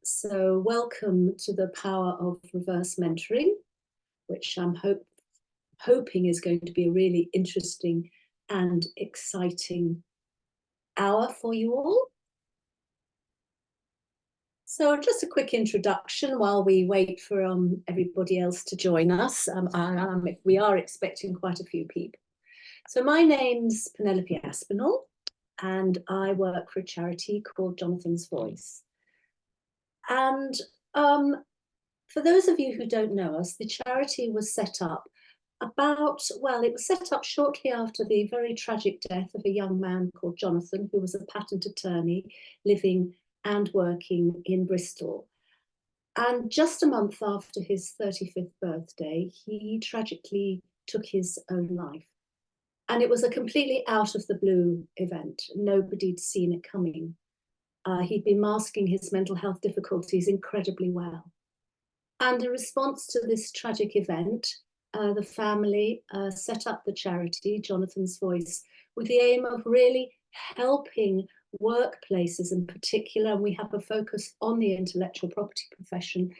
So welcome to the power of reverse mentoring, which I'm hoping is going to be a really interesting and exciting hour for you all. So just a quick introduction while we wait for everybody else to join us. We are expecting quite a few people. So my name's Penelope Aspinall, and I work for a charity called Jonathan's Voice. And for those of you who don't know us, the charity was set up it was set up shortly after the very tragic death of a young man called Jonathan, who was a patent attorney living and working in Bristol. And just a month after his 35th birthday, he tragically took his own life. And it was a completely out of the blue event. Nobody'd seen it coming. He'd been masking his mental health difficulties incredibly well. And in response to this tragic event, the family set up the charity, Jonathan's Voice, with the aim of really helping workplaces in particular, and we have a focus on the intellectual property profession,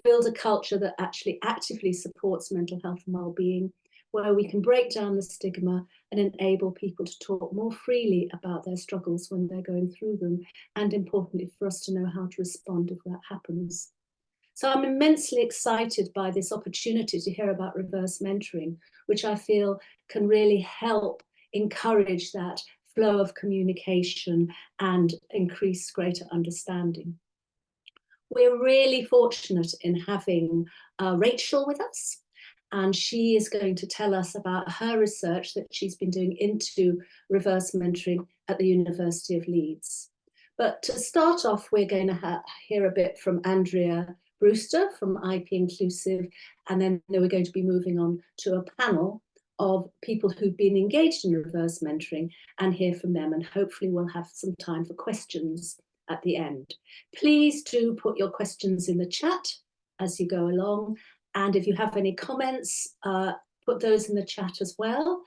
build a culture that actually actively supports mental health and well-being, where we can break down the stigma and enable people to talk more freely about their struggles when they're going through them, and importantly for us to know how to respond if that happens. So I'm immensely excited by this opportunity to hear about reverse mentoring, which I feel can really help encourage that flow of communication and increase greater understanding. We're really fortunate in having Rachel with us, and she is going to tell us about her research that she's been doing into reverse mentoring at the University of Leeds. But to start off, we're going to hear a bit from Andrea Brewster from IP Inclusive, and then we're going to be moving on to a panel of people who've been engaged in reverse mentoring and hear from them, and hopefully we'll have some time for questions at the end. Please do put your questions in the chat as you go along, and if you have any comments, put those in the chat as well,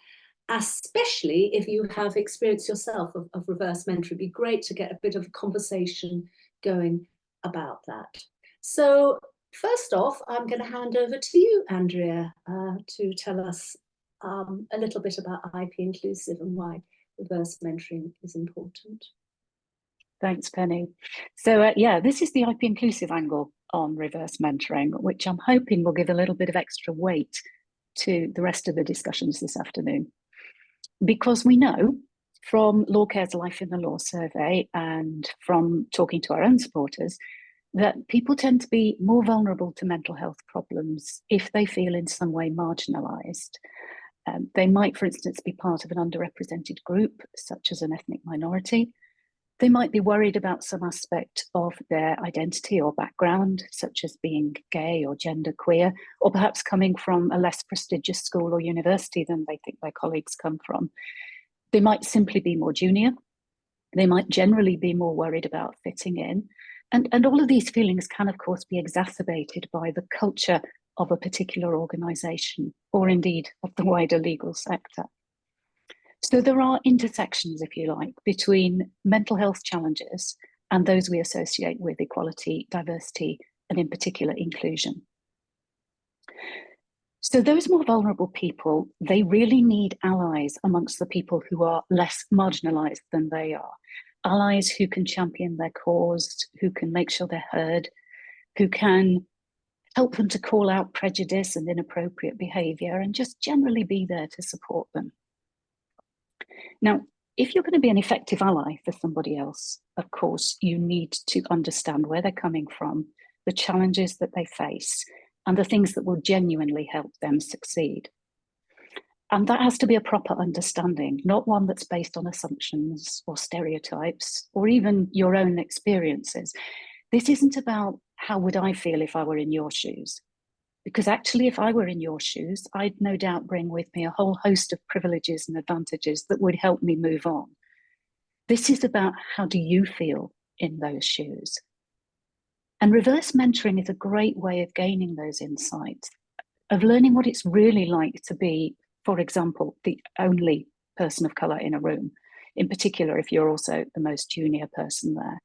especially if you have experience yourself of reverse mentoring. It'd be great to get a bit of a conversation going about that. So first off, I'm going to hand over to you, Andrea, to tell us a little bit about IP Inclusive and why reverse mentoring is important. Thanks, Penny. So yeah, this is the IP Inclusive angle on reverse mentoring, which I'm hoping will give a little bit of extra weight to the rest of the discussions this afternoon. Because we know from LawCare's Life in the Law survey and from talking to our own supporters that people tend to be more vulnerable to mental health problems if they feel in some way marginalised. They might, for instance, be part of an underrepresented group, such as an ethnic minority. They might be worried about some aspect of their identity or background, such as being gay or genderqueer, or perhaps coming from a less prestigious school or university than they think their colleagues come from. They might simply be more junior. They might generally be more worried about fitting in. And all of these feelings can, of course, be exacerbated by the culture of a particular organisation, or indeed of the wider legal sector. So there are intersections, if you like, between mental health challenges and those we associate with equality, diversity, and in particular inclusion. So those more vulnerable people, they really need allies amongst the people who are less marginalised than they are. Allies who can champion their cause, who can make sure they're heard, who can help them to call out prejudice and inappropriate behaviour and just generally be there to support them. Now, if you're going to be an effective ally for somebody else, of course, you need to understand where they're coming from, the challenges that they face, and the things that will genuinely help them succeed. And that has to be a proper understanding, not one that's based on assumptions or stereotypes or even your own experiences. This isn't about how would I feel if I were in your shoes? Because actually, if I were in your shoes, I'd no doubt bring with me a whole host of privileges and advantages that would help me move on. This is about how do you feel in those shoes? And reverse mentoring is a great way of gaining those insights, of learning what it's really like to be, for example, the only person of colour in a room, in particular if you're also the most junior person there.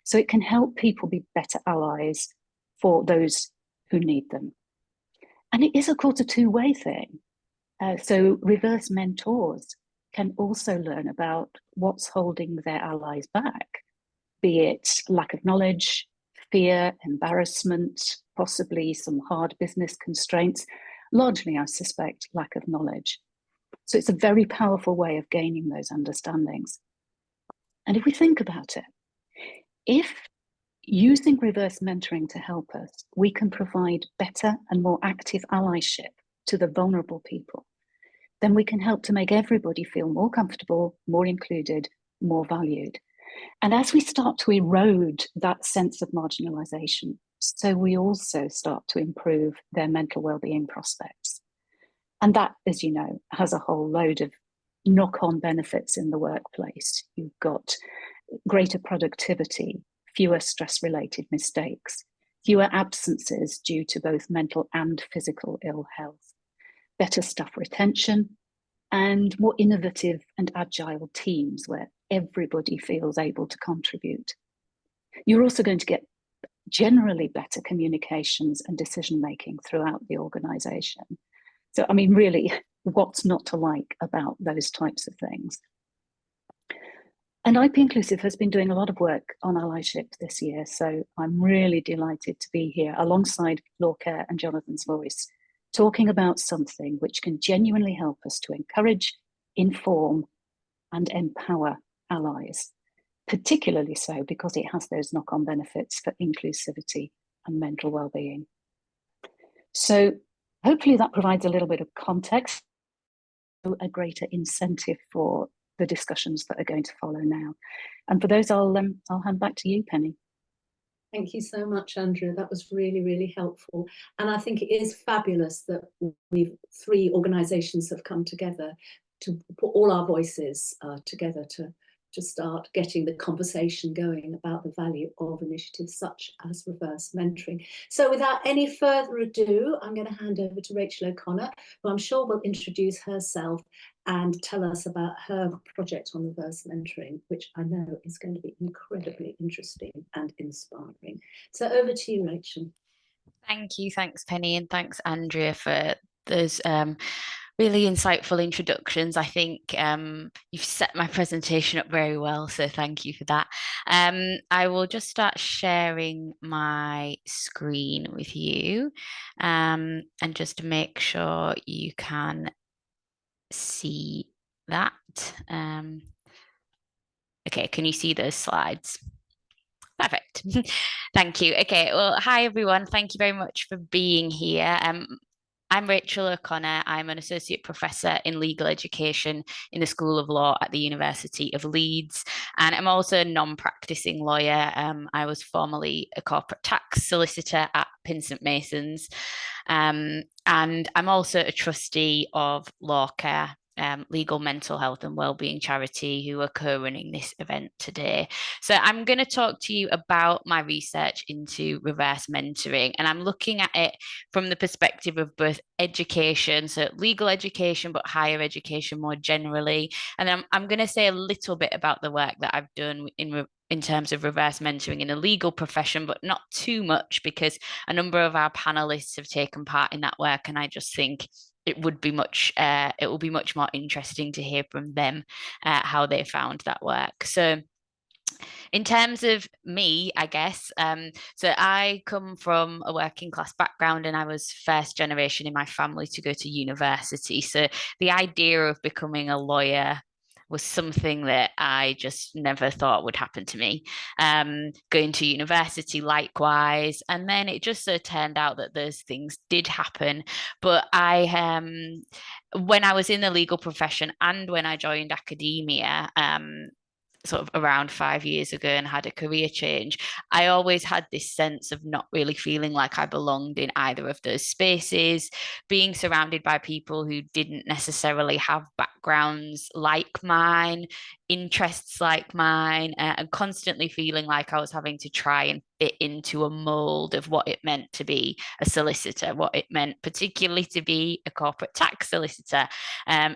So it can help people be better allies for those who need them. And it is, of course, a two-way thing. So reverse mentors can also learn about what's holding their allies back, be it lack of knowledge, fear, embarrassment, possibly some hard business constraints, largely, I suspect, lack of knowledge. So it's a very powerful way of gaining those understandings. And if we think about it, if using reverse mentoring to help us, we can provide better and more active allyship to the vulnerable people, then we can help to make everybody feel more comfortable, more included, more valued. And as we start to erode that sense of marginalisation, so we also start to improve their mental well-being prospects. And that, as you know, has a whole load of knock-on benefits in the workplace. You've got greater productivity, fewer stress-related mistakes, fewer absences due to both mental and physical ill health, better staff retention, and more innovative and agile teams where everybody feels able to contribute. You're also going to get generally better communications and decision-making throughout the organisation. So, I mean, really, what's not to like about those types of things? And IP Inclusive has been doing a lot of work on allyship this year, so I'm really delighted to be here alongside LawCare and Jonathan's Voice, talking about something which can genuinely help us to encourage, inform, and empower allies, particularly so because it has those knock-on benefits for inclusivity and mental well-being. So hopefully that provides a little bit of context, a greater incentive for the discussions that are going to follow now. And for those, I'll hand back to you, Penny. Thank you so much, Andrea. That was really, really helpful. And I think it is fabulous that three organisations have come together to put all our voices together to start getting the conversation going about the value of initiatives such as reverse mentoring. So without any further ado, I'm going to hand over to Rachel O'Connor, who I'm sure will introduce herself and tell us about her project on reverse mentoring, which I know is going to be incredibly interesting and inspiring. So over to you, Rachel. Thank you. Thanks, Penny, and thanks, Andrea, for those really insightful introductions. I think you've set my presentation up very well, so thank you for that. I will just start sharing my screen with you, and just to make sure you can see that. Okay, can you see those slides? Perfect. Thank you. Okay, well, hi everyone. Thank you very much for being here. I'm Rachel O'Connor. I'm an associate professor in legal education in the School of Law at the University of Leeds. And I'm also a non-practicing lawyer. I was formerly a corporate tax solicitor at Pinsent Masons. And I'm also a trustee of LawCare, legal mental health and wellbeing charity, who are co-running this event today. So I'm going to talk to you about my research into reverse mentoring, and I'm looking at it from the perspective of both education, so legal education, but higher education more generally. And then I'm going to say a little bit about the work that I've done in terms of reverse mentoring in the legal profession, but not too much because a number of our panelists have taken part in that work, and I just think it will be much more interesting to hear from them how they found that work. So in terms of me, I guess, so I come from a working class background, and I was first generation in my family to go to university. So the idea of becoming a lawyer was something that I just never thought would happen to me. Going to university likewise, and then it just so turned out that those things did happen. But when I was in the legal profession and when I joined academia, sort of around 5 years ago, and had a career change, I always had this sense of not really feeling like I belonged in either of those spaces, being surrounded by people who didn't necessarily have backgrounds like mine, interests like mine, and constantly feeling like I was having to try and fit into a mold of what it meant to be a solicitor, what it meant particularly to be a corporate tax solicitor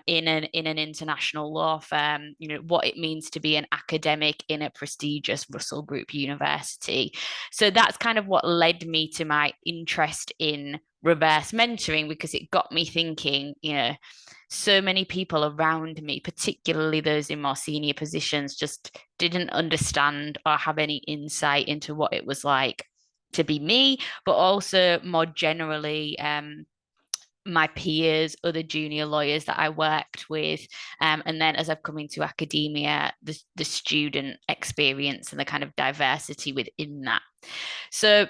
in an international law firm, you know, what it means to be an academic in a prestigious Russell Group university. So that's kind of what led me to my interest in reverse mentoring, because it got me thinking, you know, so many people around me, particularly those in more senior positions, just didn't understand or have any insight into what it was like to be me, but also more generally, my peers, other junior lawyers that I worked with, and then as I've come into academia, the student experience and the kind of diversity within that. So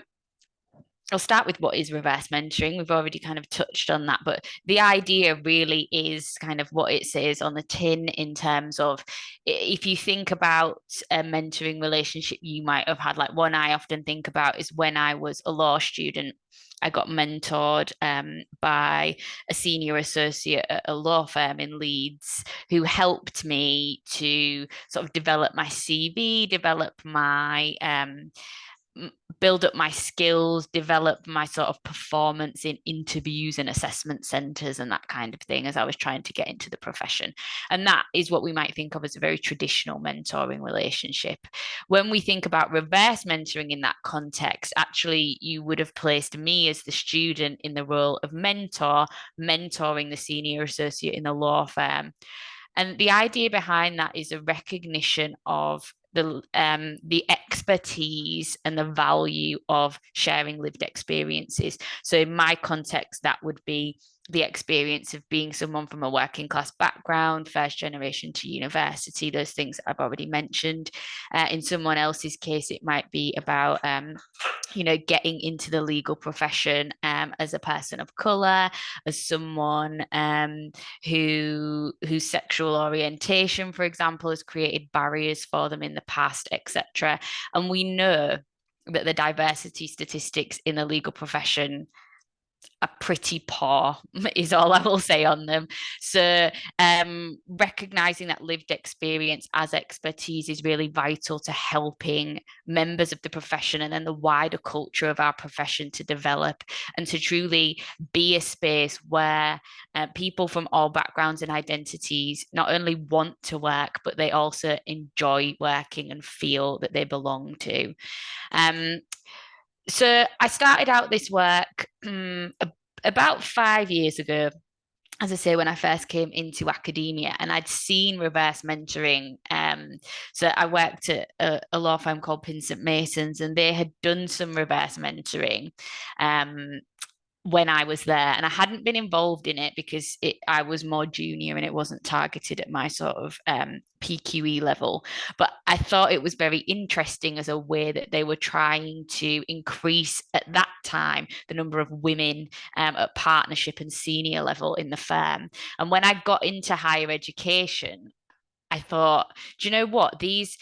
I'll start with what is reverse mentoring. We've already kind of touched on that, but the idea really is kind of what it says on the tin, in terms of, if you think about a mentoring relationship you might have had, like one I often think about is when I was a law student. I got mentored by a senior associate at a law firm in Leeds who helped me to sort of develop my CV, develop my build up my skills, develop my sort of performance in interviews and assessment centres and that kind of thing as I was trying to get into the profession. And that is what we might think of as a very traditional mentoring relationship. When we think about reverse mentoring in that context, actually, you would have placed me as the student in the role of mentor, mentoring the senior associate in the law firm. And the idea behind that is a recognition of the expertise and the value of sharing lived experiences. So in my context, that would be the experience of being someone from a working class background, first generation to university, those things I've already mentioned. In someone else's case, it might be about you know, getting into the legal profession as a person of color, as someone whose sexual orientation, for example, has created barriers for them in the past, etc. And we know that the diversity statistics in the legal profession are pretty poor, is all I will say on them. So recognizing that lived experience as expertise is really vital to helping members of the profession and then the wider culture of our profession to develop and to truly be a space where people from all backgrounds and identities not only want to work, but they also enjoy working and feel that they belong to. So I started out this work about 5 years ago, as I say, when I first came into academia, and I'd seen reverse mentoring. So I worked at a law firm called Pinsent Masons, and they had done some reverse mentoring when I was there, and I hadn't been involved in it because I was more junior and it wasn't targeted at my sort of PQE level. But I thought it was very interesting as a way that they were trying to increase at that time the number of women at partnership and senior level in the firm. And when I got into higher education, I thought, do you know what, these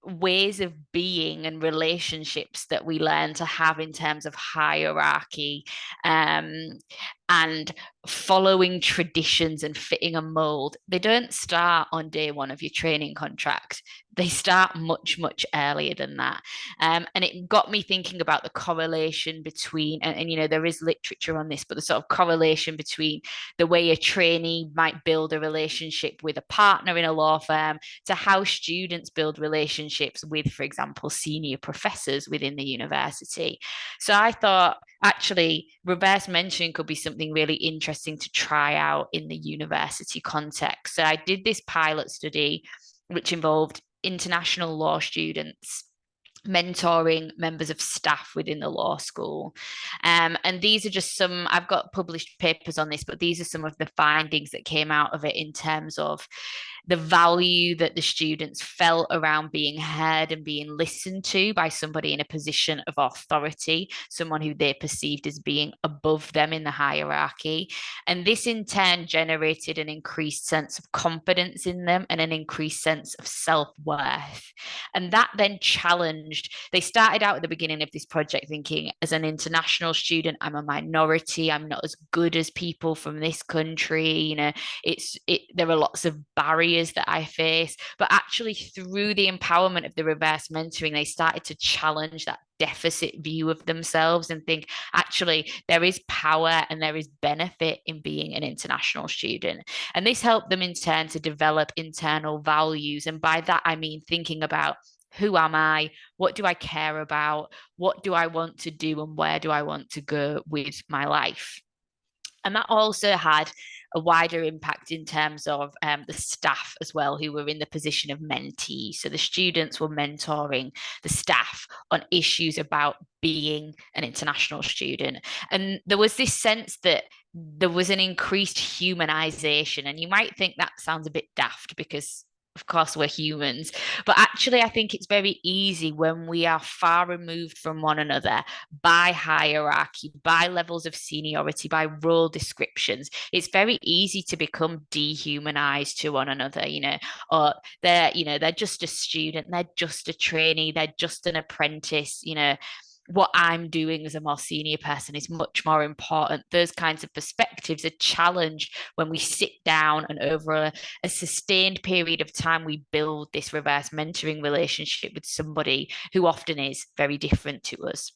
ways of being and relationships that we learn to have in terms of hierarchy and following traditions and fitting a mold, they don't start on day one of your training contract. They start much, much earlier than that. And it got me thinking about the correlation between, and you know, there is literature on this, but the sort of correlation between the way a trainee might build a relationship with a partner in a law firm to how students build relationships with, for example, senior professors within the university. So I thought, actually, reverse mentoring could be something really interesting to try out in the university context. So I did this pilot study, which involved international law students mentoring members of staff within the law school. And these are just some, I've got published papers on this, but these are some of the findings that came out of it in terms of the value that the students felt around being heard and being listened to by somebody in a position of authority, someone who they perceived as being above them in the hierarchy. And this in turn generated an increased sense of confidence in them and an increased sense of self-worth. And that then challenged, they started out at the beginning of this project thinking, as an international student, I'm a minority, I'm not as good as people from this country, you know, there are lots of barriers barriers that I face. But actually, through the empowerment of the reverse mentoring, they started to challenge that deficit view of themselves and think, actually, there is power and there is benefit in being an international student. And this helped them in turn to develop internal values. And by that, I mean thinking about, who am I? What do I care about? What do I want to do? And where do I want to go with my life? And that also had a wider impact in terms of the staff as well, who were in the position of mentee. So the students were mentoring the staff on issues about being an international student. And there was this sense that there was an increased humanization. And you might think that sounds a bit daft because of course we're humans, but actually I think it's very easy when we are far removed from one another by hierarchy, by levels of seniority, by role descriptions. It's very easy to become dehumanized to one another, or they're just a student, they're just a trainee, they're just an apprentice, what I'm doing as a more senior person is much more important. Those kinds of perspectives are challenged when we sit down and over a sustained period of time, we build this reverse mentoring relationship with somebody who often is very different to us.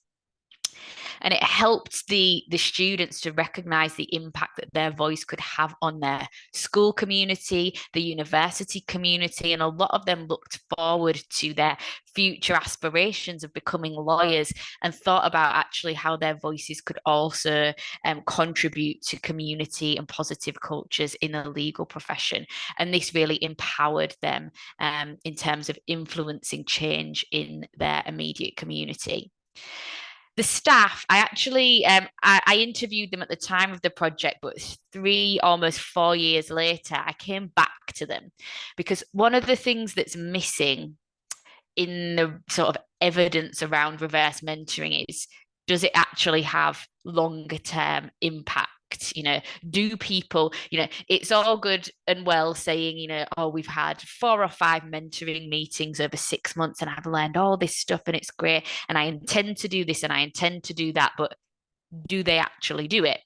And it helped the students to recognize the impact that their voice could have on their school community, the university community, and a lot of them looked forward to their future aspirations of becoming lawyers and thought about actually how their voices could also contribute to community and positive cultures in the legal profession. And this really empowered them in terms of influencing change in their immediate community. The staff, I actually, I interviewed them at the time of the project, but 3, almost 4 years later, I came back to them because one of the things that's missing in the sort of evidence around reverse mentoring is, does it actually have longer term impact? Do people, it's all good and well saying, oh, we've had 4 or 5 mentoring meetings over 6 months and I've learned all this stuff and it's great and I intend to do this and I intend to do that, but do they actually do it?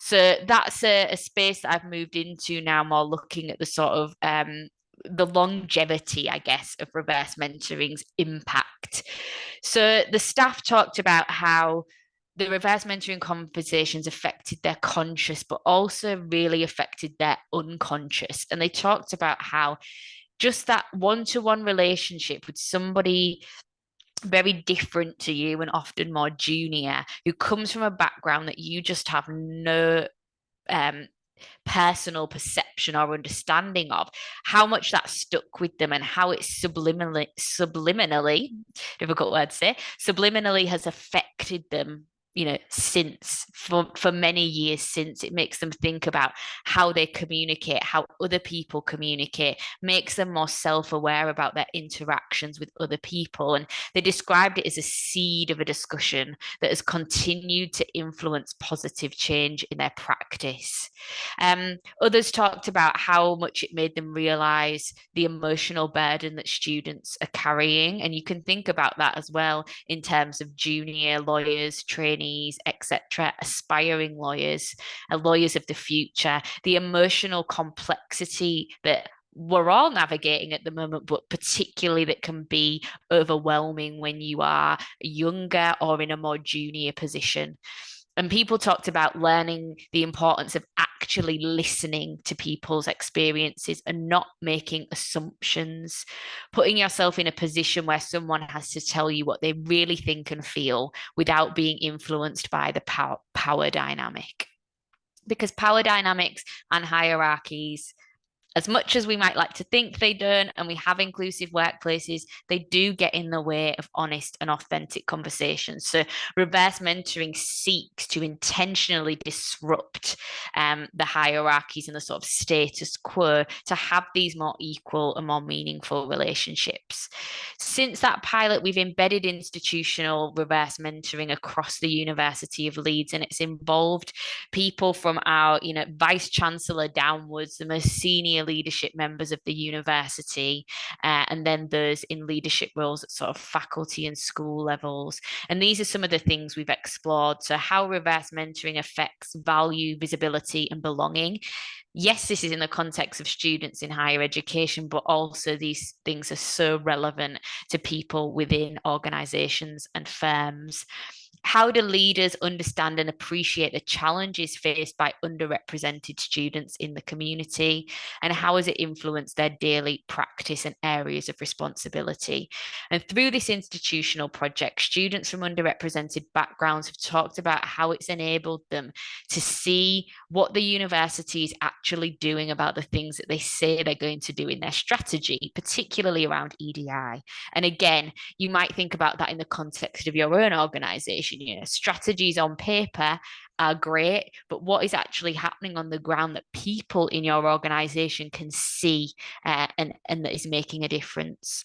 So that's a space that I've moved into now, more looking at the sort of the longevity, I guess, of reverse mentoring's impact. So the staff talked about how the reverse mentoring conversations affected their conscious, but also really affected their unconscious. And they talked about how just that one-to-one relationship with somebody very different to you and often more junior, who comes from a background that you just have no personal perception or understanding of, how much that stuck with them and how it subliminally, difficult word to say, subliminally has affected them since for many years since. It makes them think about how they communicate, how other people communicate, makes them more self-aware about their interactions with other people. And they described it as a seed of a discussion that has continued to influence positive change in their practice. Others talked about how much it made them realize the emotional burden that students are carrying. And you can think about that as well in terms of junior lawyers, trainees, etc., aspiring lawyers, lawyers of the future, the emotional complexity that we're all navigating at the moment, but particularly that can be overwhelming when you are younger or in a more junior position. And people talked about learning the importance of actually listening to people's experiences and not making assumptions, putting yourself in a position where someone has to tell you what they really think and feel without being influenced by the power dynamic. Because power dynamics and hierarchies, as much as we might like to think they don't, and we have inclusive workplaces, they do get in the way of honest and authentic conversations. So reverse mentoring seeks to intentionally disrupt the hierarchies and the sort of status quo to have these more equal and more meaningful relationships. Since that pilot, we've embedded institutional reverse mentoring across the University of Leeds, and it's involved people from our, vice chancellor downwards, the most senior leadership members of the university, and then those in leadership roles at sort of faculty and school levels. And these are some of the things we've explored. So how reverse mentoring affects value, visibility, and belonging. yes, this is in the context of students in higher education, but also these things are so relevant to people within organisations and firms. How do leaders understand and appreciate the challenges faced by underrepresented students in the community? And how has it influenced their daily practice and areas of responsibility? And through this institutional project, students from underrepresented backgrounds have talked about how it's enabled them to see what the university is actually doing about the things that they say they're going to do in their strategy, particularly around EDI. And again, you might think about that in the context of your own organisation. You know, strategies on paper are great, but what is actually happening on the ground that people in your organisation can see and that is making a difference?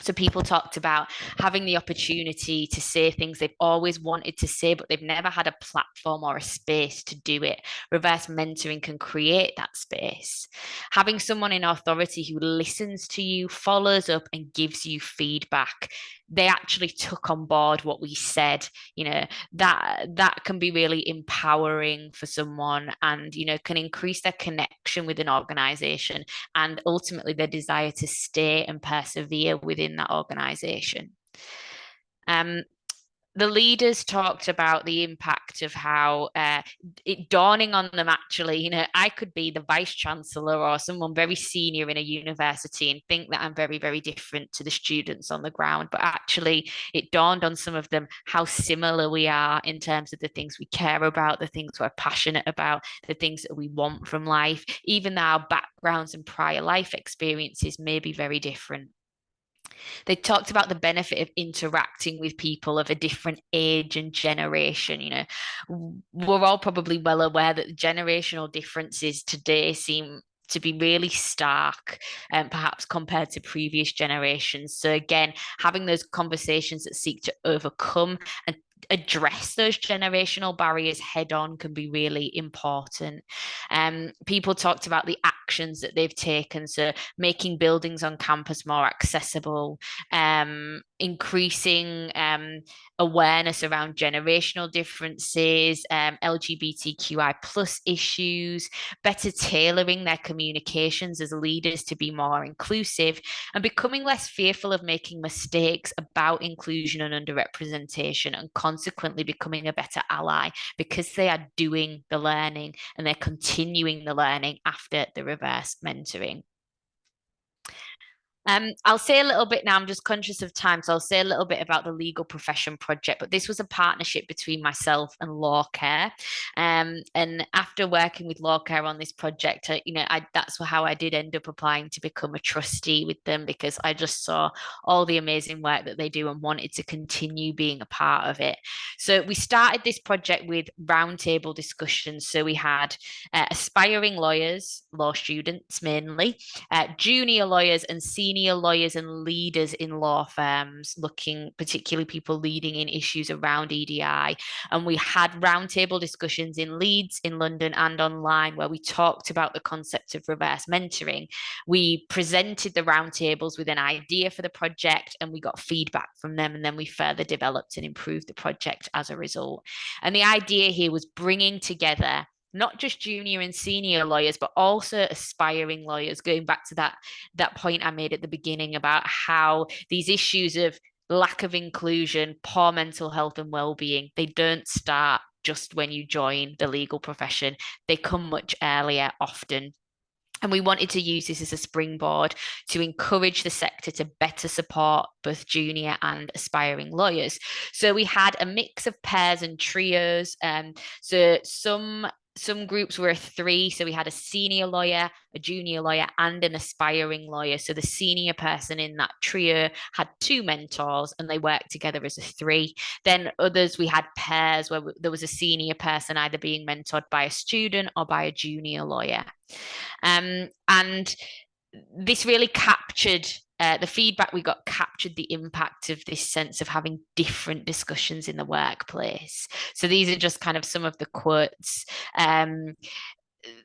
So people talked about having the opportunity to say things they've always wanted to say, but they've never had a platform or a space to do it. Reverse mentoring can create that space. Having someone in authority who listens to you, follows up, and gives you feedback. They actually took on board what we said. You know, that can be really empowering for someone, and can increase their connection with an organization and ultimately their desire to stay and persevere within that organization. The leaders talked about the impact of how it dawning on them, actually, I could be the vice chancellor or someone very senior in a university and think that I'm very, very different to the students on the ground. But actually, it dawned on some of them how similar we are in terms of the things we care about, the things we're passionate about, the things that we want from life, even though our backgrounds and prior life experiences may be very different. They talked about the benefit of interacting with people of a different age and generation. We're all probably well aware that the generational differences today seem to be really stark, and perhaps compared to previous generations. So again, having those conversations that seek to overcome and address those generational barriers head on can be really important. People talked about the actions that they've taken, so making buildings on campus more accessible, increasing awareness around generational differences, LGBTQI plus issues, better tailoring their communications as leaders to be more inclusive, and becoming less fearful of making mistakes about inclusion and underrepresentation, and consequently becoming a better ally because they are doing the learning and they're continuing the learning after the reverse mentoring. I'll say a little bit now, I'm just conscious of time, so I'll say a little bit about the legal profession project, but this was a partnership between myself and LawCare. And after working with LawCare on this project, that's how I did end up applying to become a trustee with them, because I just saw all the amazing work that they do and wanted to continue being a part of it. So we started this project with roundtable discussions. So we had aspiring lawyers, law students mainly, junior lawyers and senior lawyers and leaders in law firms, looking particularly people leading in issues around EDI. And we had roundtable discussions in Leeds, in London, and online, where we talked about the concept of reverse mentoring. We presented the roundtables with an idea for the project, and we got feedback from them, and then we further developed and improved the project as a result. And the idea here was bringing together not just junior and senior lawyers, but also aspiring lawyers, going back to that point I made at the beginning about how these issues of lack of inclusion, poor mental health and well-being, they don't start just when you join the legal profession. They come much earlier often. And we wanted to use this as a springboard to encourage the sector to better support both junior and aspiring lawyers. So we had a mix of pairs and trios. So some groups were 3. So we had a senior lawyer, a junior lawyer, and an aspiring lawyer. So the senior person in that trio had 2 mentors, and they worked together as a 3. Then others, we had pairs where there was a senior person either being mentored by a student or by a junior lawyer. And this really captured the feedback we got, captured the impact of this sense of having different discussions in the workplace. So these are just kind of some of the quotes.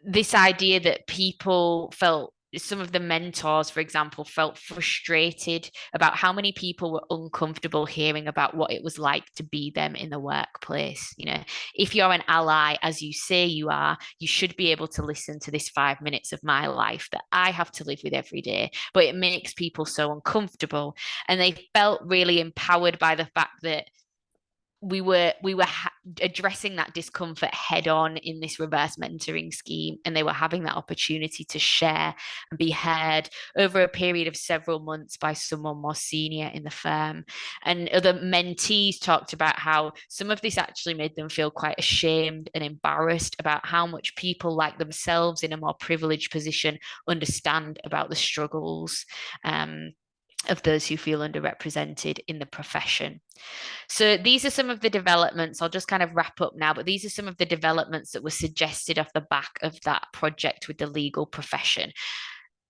This idea that people felt some of the mentors, for example, felt frustrated about how many people were uncomfortable hearing about what it was like to be them in the workplace. You know, if you're an ally, as you say you are, you should be able to listen to this 5 minutes of my life that I have to live with every day, but it makes people so uncomfortable. And they felt really empowered by the fact that we were addressing that discomfort head on in this reverse mentoring scheme, and they were having that opportunity to share and be heard over a period of several months by someone more senior in the firm. And other mentees talked about how some of this actually made them feel quite ashamed and embarrassed about how much people like themselves in a more privileged position understand about the struggles of those who feel underrepresented in the profession. So these are some of the developments. I'll just kind of wrap up now, but these are some of the developments that were suggested off the back of that project with the legal profession.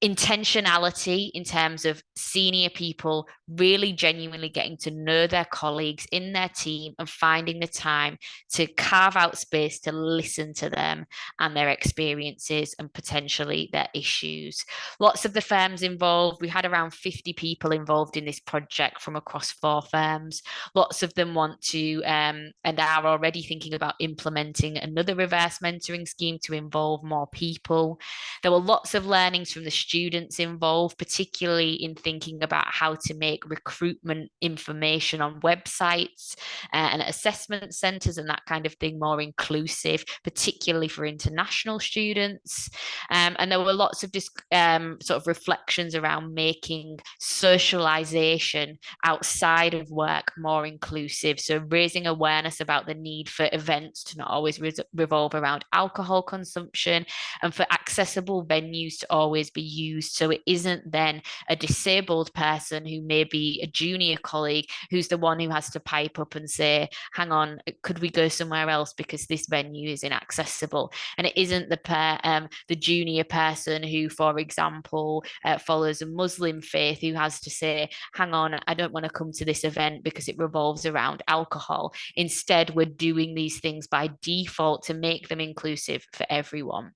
Intentionality in terms of senior people really genuinely getting to know their colleagues in their team and finding the time to carve out space to listen to them and their experiences and potentially their issues. Lots of the firms involved, we had around 50 people involved in this project from across 4 firms. Lots of them want to and are already thinking about implementing another reverse mentoring scheme to involve more people. There were lots of learnings from the students involved, particularly in thinking about how to make recruitment information on websites and assessment centres and that kind of thing more inclusive, particularly for international students. And there were lots of sort of reflections around making socialisation outside of work more inclusive. So raising awareness about the need for events to not always revolve around alcohol consumption, and for accessible venues to always be used, so it isn't then a disabled person who may be a junior colleague who's the one who has to pipe up and say, hang on, could we go somewhere else because this venue is inaccessible? And it isn't the junior person who, for example, follows a Muslim faith who has to say, hang on, I don't want to come to this event because it revolves around alcohol. Instead, we're doing these things by default to make them inclusive for everyone.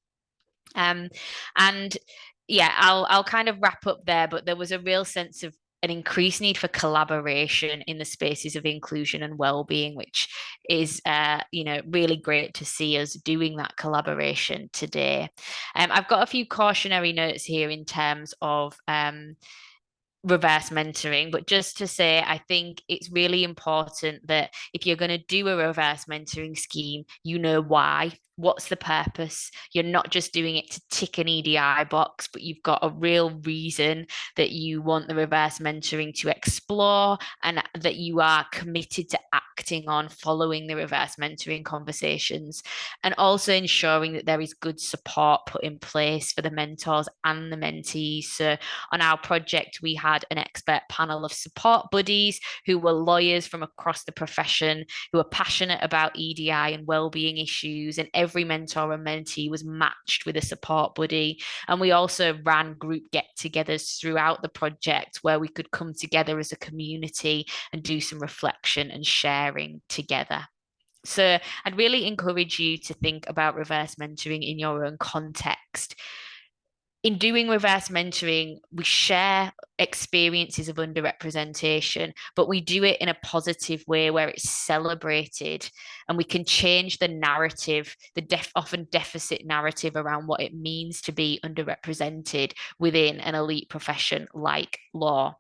And yeah, I'll kind of wrap up there, but there was a real sense of an increased need for collaboration in the spaces of inclusion and well-being, which is really great to see us doing that collaboration today. I've got a few cautionary notes here in terms of reverse mentoring, but just to say, I think it's really important that if you're going to do a reverse mentoring scheme, you know why. What's the purpose? You're not just doing it to tick an EDI box, but you've got a real reason that you want the reverse mentoring to explore, and that you are committed to acting on following the reverse mentoring conversations, and also ensuring that there is good support put in place for the mentors and the mentees. So on our project, we had an expert panel of support buddies who were lawyers from across the profession who are passionate about EDI and wellbeing issues, and every mentor and mentee was matched with a support buddy. And we also ran group get-togethers throughout the project where we could come together as a community and do some reflection and sharing together. So I'd really encourage you to think about reverse mentoring in your own context. In doing reverse mentoring, we share experiences of underrepresentation, but we do it in a positive way where it's celebrated, and we can change the narrative, the often deficit narrative around what it means to be underrepresented within an elite profession like law.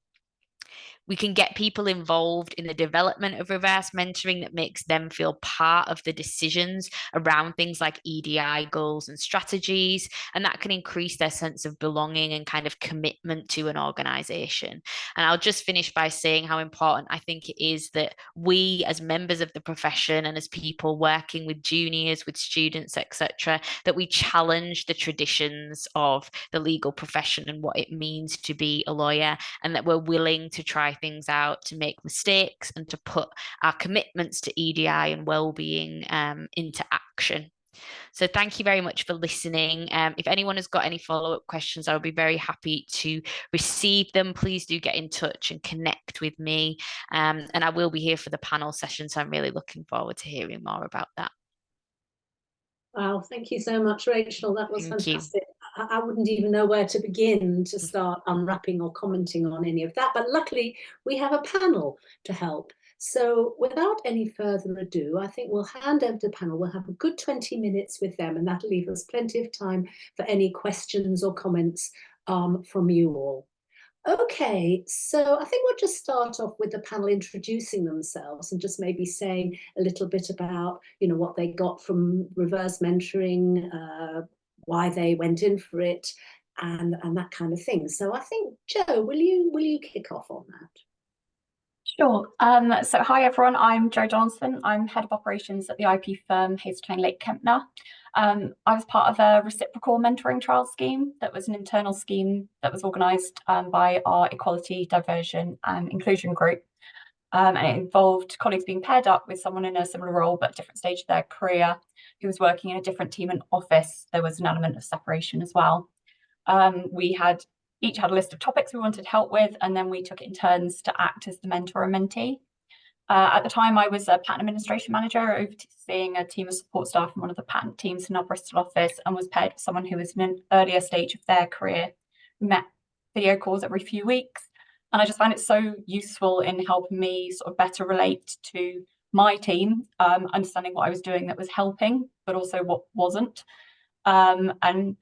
We can get people involved in the development of reverse mentoring that makes them feel part of the decisions around things like EDI goals and strategies, and that can increase their sense of belonging and kind of commitment to an organization. And I'll just finish by saying how important I think it is that we, as members of the profession and as people working with juniors, with students, etc., that we challenge the traditions of the legal profession and what it means to be a lawyer, and that we're willing to try things out, to make mistakes, and to put our commitments to EDI and wellbeing into action. So thank you very much for listening. If anyone has got any follow-up questions, I would be very happy to receive them. Please do get in touch and connect with me. And I will be here for the panel session, so I'm really looking forward to hearing more about that. Wow, thank you so much, Rachel. That was fantastic. I wouldn't even know where to begin to start unwrapping or commenting on any of that. But luckily, we have a panel to help. So without any further ado, I think we'll hand over to the panel. We'll have a good 20 minutes with them, and that'll leave us plenty of time for any questions or comments from you all. Okay, so I think we'll just start off with the panel introducing themselves and just maybe saying a little bit about, what they got from reverse mentoring, why they went in for it, and that kind of thing. So I think, Jo, will you kick off on that? Sure. So hi everyone, I'm Jo Johnson. I'm head of operations at the IP firm Hazeltine Lake Kempner. I was part of a reciprocal mentoring trial scheme that was an internal scheme that was organised by our equality, diversion and inclusion group. And it involved colleagues being paired up with someone in a similar role but different stage of their career who was working in a different team and office. There was an element of separation as well. We each had a list of topics we wanted help with, and then we took it in turns to act as the mentor and mentee. At the time, I was a patent administration manager, overseeing a team of support staff from one of the patent teams in our Bristol office, and was paired with someone who was in an earlier stage of their career. We met video calls every few weeks, and I just found it so useful in helping me sort of better relate to my team, understanding what I was doing that was helping, but also what wasn't, and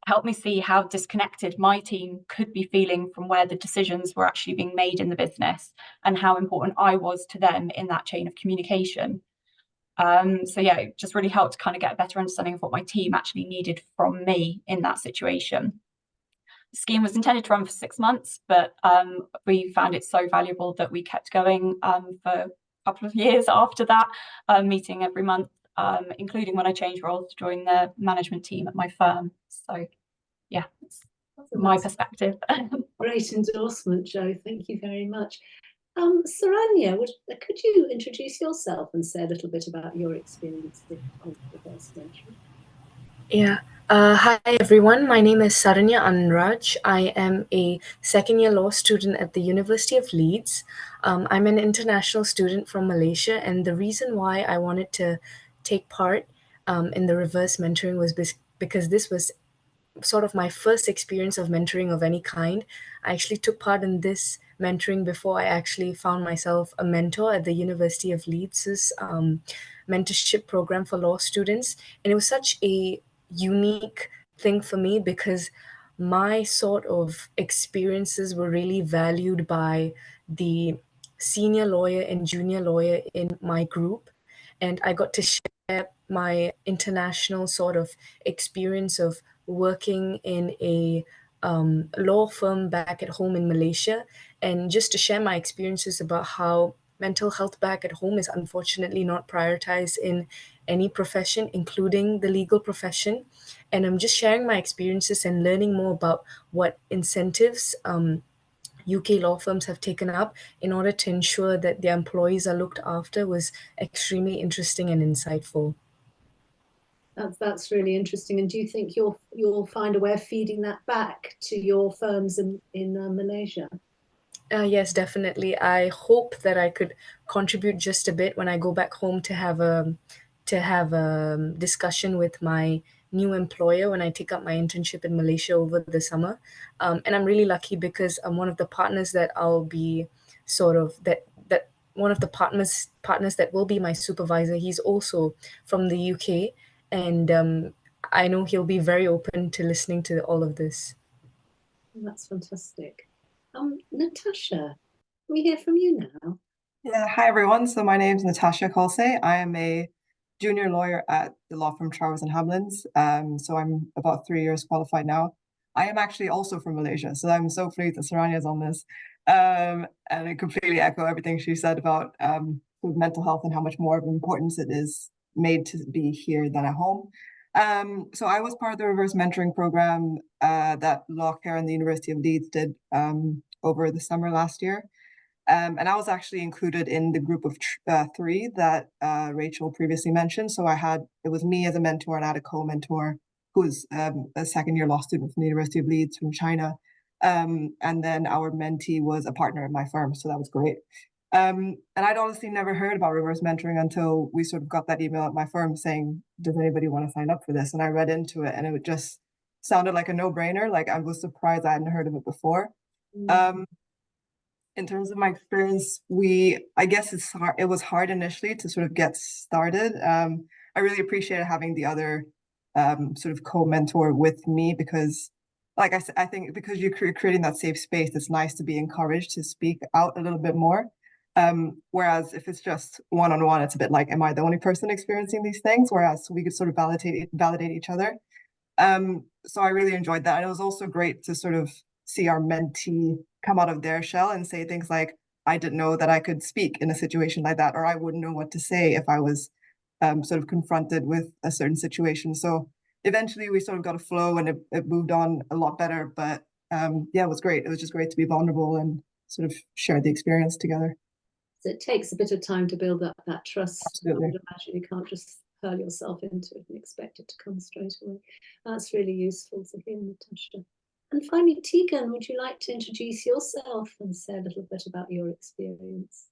helped me see how disconnected my team could be feeling from where the decisions were actually being made in the business and how important I was to them in that chain of communication. So yeah, it just really helped kind of get a better understanding of what my team actually needed from me in that situation. The scheme was intended to run for 6 months, but we found it so valuable that we kept going for a couple of years after that, meeting every month, including when I changed roles to join the management team at my firm. So yeah, that's my perspective. Great endorsement, Jo. Thank you very much. Saranya, could you introduce yourself and say a little bit about your experience with reverse mentoring? Yeah. Hi everyone, my name is Saranya Anraj. I am a second-year law student at the University of Leeds. I'm an international student from Malaysia, and the reason why I wanted to take part in the reverse mentoring was because this was sort of my first experience of mentoring of any kind. I actually took part in this mentoring before I actually found myself a mentor at the University of Leeds' mentorship program for law students. And it was such a unique thing for me because my sort of experiences were really valued by the senior lawyer and junior lawyer in my group. And I got to share my international sort of experience of working in a law firm back at home in Malaysia, and just to share my experiences about how mental health back at home is unfortunately not prioritized in any profession, including the legal profession. And I'm just sharing my experiences and learning more about what incentives UK law firms have taken up in order to ensure that their employees are looked after was extremely interesting and insightful. That's really interesting. And do you think you'll find a way of feeding that back to your firms in Malaysia? Yes, definitely. I hope that I could contribute just a bit when I go back home to have a discussion with my new employer when I take up my internship in Malaysia over the summer. And I'm really lucky because I'm one of the partners that I'll be sort of that one of the partners that will be my supervisor. He's also from the UK, and I know he'll be very open to listening to all of this. That's fantastic. Natasha, can we hear from you now? Yeah, hi everyone. So my name is Natasha Colsey. I am a junior lawyer at the law firm Travers and Hamlins. So I'm about 3 years qualified now. I am actually also from Malaysia, so I'm so pleased that Saranya is on this. And I completely echo everything she said about mental health and how much more of an importance it is made to be here than at home. So I was part of the reverse mentoring program that LawCare and the University of Leeds did over the summer last year. And I was actually included in the group of 3 that Rachel previously mentioned. So it was me as a mentor, and I had a co-mentor who was a second-year law student from the University of Leeds from China. And then our mentee was a partner at my firm, so that was great. And I'd honestly never heard about reverse mentoring until we sort of got that email at my firm saying, does anybody want to sign up for this? And I read into it, and it sounded like a no-brainer. Like I was surprised I hadn't heard of it before. In terms of my experience, I guess it was hard initially to sort of get started. I really appreciated having the other sort of co-mentor with me because, like I said, I think because you're creating that safe space, it's nice to be encouraged to speak out a little bit more. Whereas if it's just one-on-one, it's a bit like, am I the only person experiencing these things? Whereas we could sort of validate each other. So I really enjoyed that. And it was also great to sort of see our mentee come out of their shell and say things like, I didn't know that I could speak in a situation like that, or I wouldn't know what to say if I was sort of confronted with a certain situation. So eventually we sort of got a flow and it moved on a lot better. But yeah, it was great. It was just great to be vulnerable and sort of share the experience together. So it takes a bit of time to build up that trust. Absolutely. I would imagine you can't just hurl yourself into it and expect it to come straight away. That's really useful to hear, Natasha. And finally, Tegan, would you like to introduce yourself and say a little bit about your experience?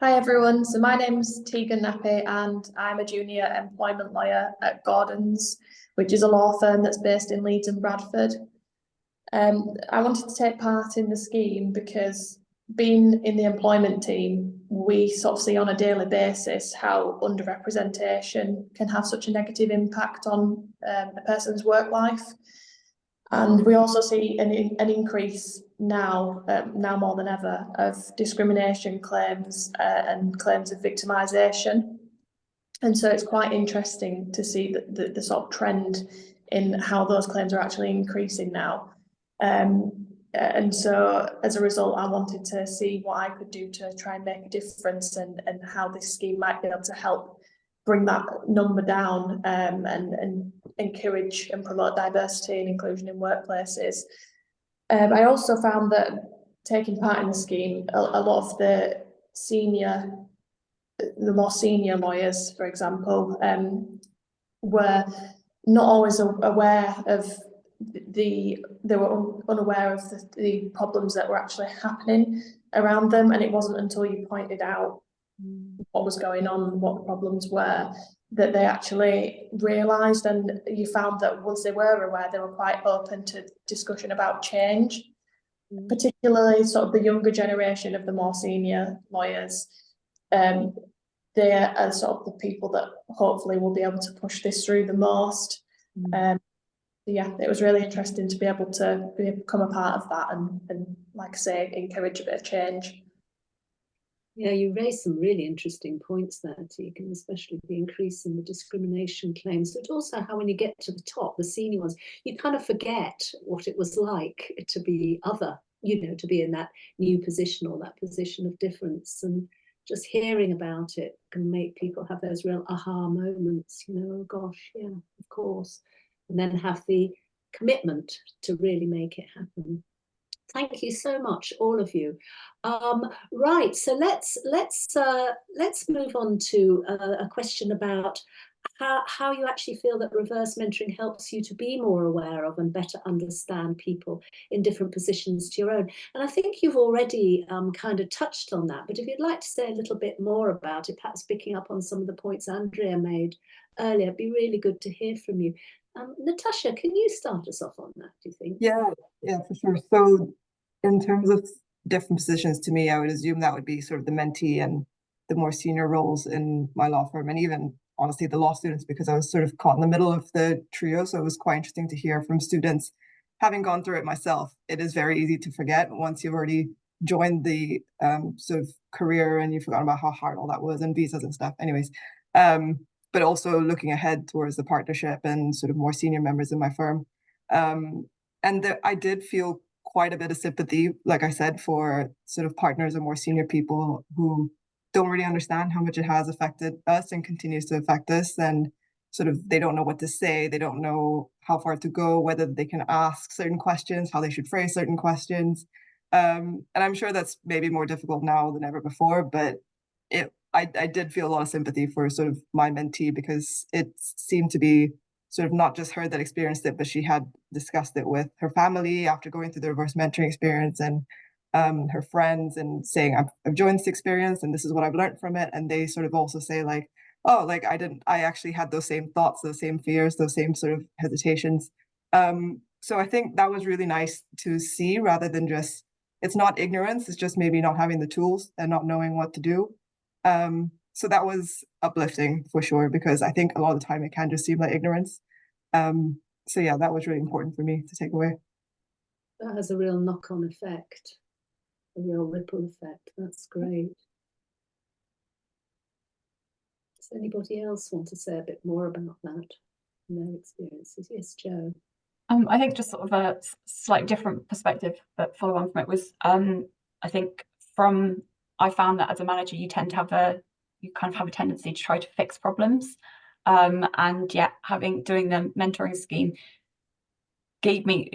Hi everyone, so my name's Tegan Nappy and I'm a junior employment lawyer at Gordon's, which is a law firm that's based in Leeds and Bradford. I wanted to take part in the scheme because being in the employment team, we sort of see on a daily basis how underrepresentation can have such a negative impact on a person's work life. And we also see an increase now more than ever, of discrimination claims and claims of victimisation. And so it's quite interesting to see the sort of trend in how those claims are actually increasing now. And so as a result, I wanted to see what I could do to try and make a difference and how this scheme might be able to help bring that number down and encourage and promote diversity and inclusion in workplaces. I also found that taking part in the scheme, a lot of the more senior lawyers, for example, were not always aware of they were unaware of the problems that were actually happening around them, and it wasn't until you pointed out what was going on, what the problems were, that they actually realised, and you found that once they were aware, they were quite open to discussion about change, particularly sort of the younger generation of the more senior lawyers. They are sort of the people that hopefully will be able to push this through the most. Yeah, it was really interesting to be able to become a part of that and like I say, encourage a bit of change. Yeah, you raised some really interesting points there, Tegan, especially the increase in the discrimination claims, but also how when you get to the top, the senior ones, you kind of forget what it was like to be other, to be in that new position or that position of difference. And just hearing about it can make people have those real aha moments, oh gosh, yeah, of course. And then have the commitment to really make it happen. Thank you so much, all of you. Right, so let's move on to a question about how you actually feel that reverse mentoring helps you to be more aware of and better understand people in different positions to your own. And I think you've already kind of touched on that, but if you'd like to say a little bit more about it, perhaps picking up on some of the points Andrea made earlier, it'd be really good to hear from you. Natasha, can you start us off on that, do you think? Yeah, for sure. So in terms of different positions, to me, I would assume that would be sort of the mentee and the more senior roles in my law firm, and even honestly the law students, because I was sort of caught in the middle of the trio. So it was quite interesting to hear from students. Having gone through it myself, it is very easy to forget once you've already joined the sort of career and you've forgotten about how hard all that was and visas and stuff. Anyways, but also looking ahead towards the partnership and sort of more senior members in my firm. I did feel quite a bit of sympathy, like I said, for sort of partners and more senior people who don't really understand how much it has affected us and continues to affect us. And sort of they don't know what to say. They don't know how far to go, whether they can ask certain questions, how they should phrase certain questions. And I'm sure that's maybe more difficult now than ever before, but I did feel a lot of sympathy for sort of my mentee, because it seemed to be sort of not just her that experienced it, but she had discussed it with her family after going through the reverse mentoring experience and her friends, and saying, I've joined this experience and this is what I've learned from it. And they sort of also say like, oh, like I actually had those same thoughts, those same fears, those same sort of hesitations. So I think that was really nice to see, rather than just, it's not ignorance, it's just maybe not having the tools and not knowing what to do. So that was uplifting for sure, because I think a lot of the time it can just seem like ignorance. So yeah, that was really important for me to take away. That has a real knock-on effect, a real ripple effect. That's great. Does anybody else want to say a bit more about that and their experiences? Yes, Jo. I think just sort of a slight different perspective, but follow on from it was, I think I found that as a manager, you tend to you kind of have a tendency to try to fix problems. And yet doing the mentoring scheme gave me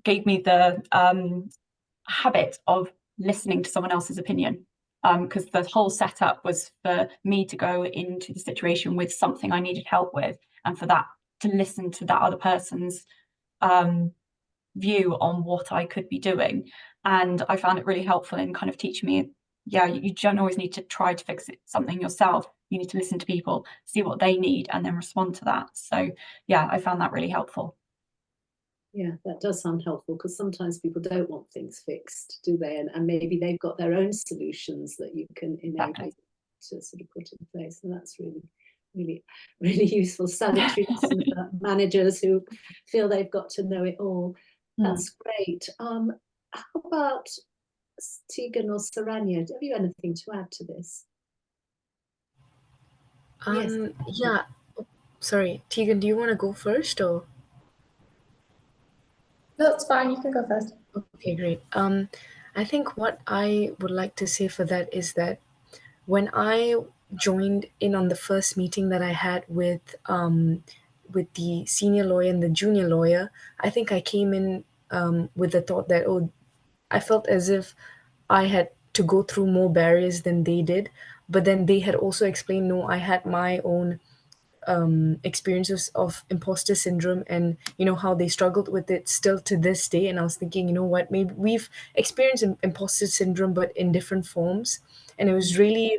the habit of listening to someone else's opinion. Because the whole setup was for me to go into the situation with something I needed help with, and for that to listen to that other person's view on what I could be doing. And I found it really helpful in kind of teaching me, you don't always need to try to fix something yourself. You need to listen to people, see what they need, and then respond to that. So yeah, I found that really helpful. Yeah, that does sound helpful, because sometimes people don't want things fixed, do they? And maybe they've got their own solutions that you can enable to sort of put in place. And that's really useful, salutary lesson for managers who feel they've got to know it all. That's great. How about Tegan or Saranya? Have you anything to add to this? Yes. Yeah. Sorry, Tegan, do you want to go first, or? No, it's fine. You can go first. Okay, great. I think what I would like to say for that is that when I joined in on the first meeting that I had with the senior lawyer and the junior lawyer, I think I came in with the thought that, I felt as if I had to go through more barriers than they did. But then they had also explained, no, I had my own experiences of imposter syndrome, and how they struggled with it still to this day. And I was thinking, you know what, maybe we've experienced imposter syndrome but in different forms. And it was really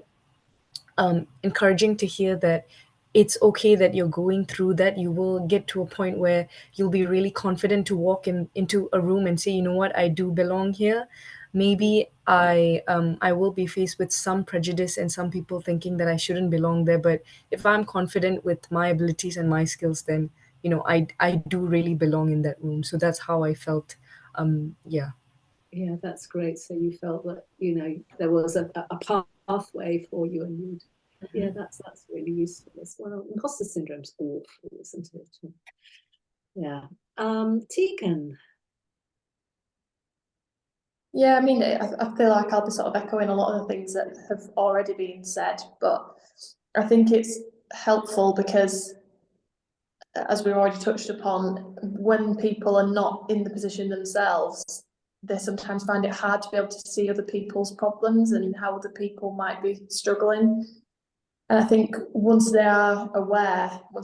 encouraging to hear that it's okay that you're going through that. You will get to a point where you'll be really confident to walk into a room and say, you know what, I do belong here. Maybe I will be faced with some prejudice and some people thinking that I shouldn't belong there, but if I'm confident with my abilities and my skills, then I do really belong in that room. So that's how I felt. Yeah, that's great. So you felt that there was a pathway for you, and that's really useful as well. Imposter syndrome's awful, isn't it? Yeah. Tegan. Yeah, I mean, I feel like I'll be sort of echoing a lot of the things that have already been said, but I think it's helpful because, as we've already touched upon, when people are not in the position themselves, they sometimes find it hard to be able to see other people's problems and how other people might be struggling. And I think once they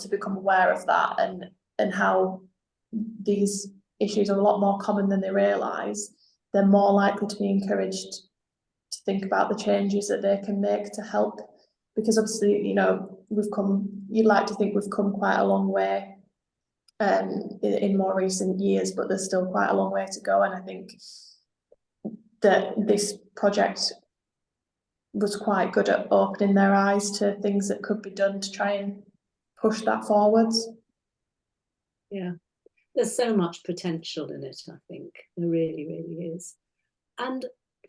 become aware of that and how these issues are a lot more common than they realise, they're more likely to be encouraged to think about the changes that they can make to help. Because obviously, you'd like to think we've come quite a long way in more recent years, but there's still quite a long way to go. And I think that this project was quite good at opening their eyes to things that could be done to try and push that forwards. Yeah, there's so much potential in it, I think. There really, really is. And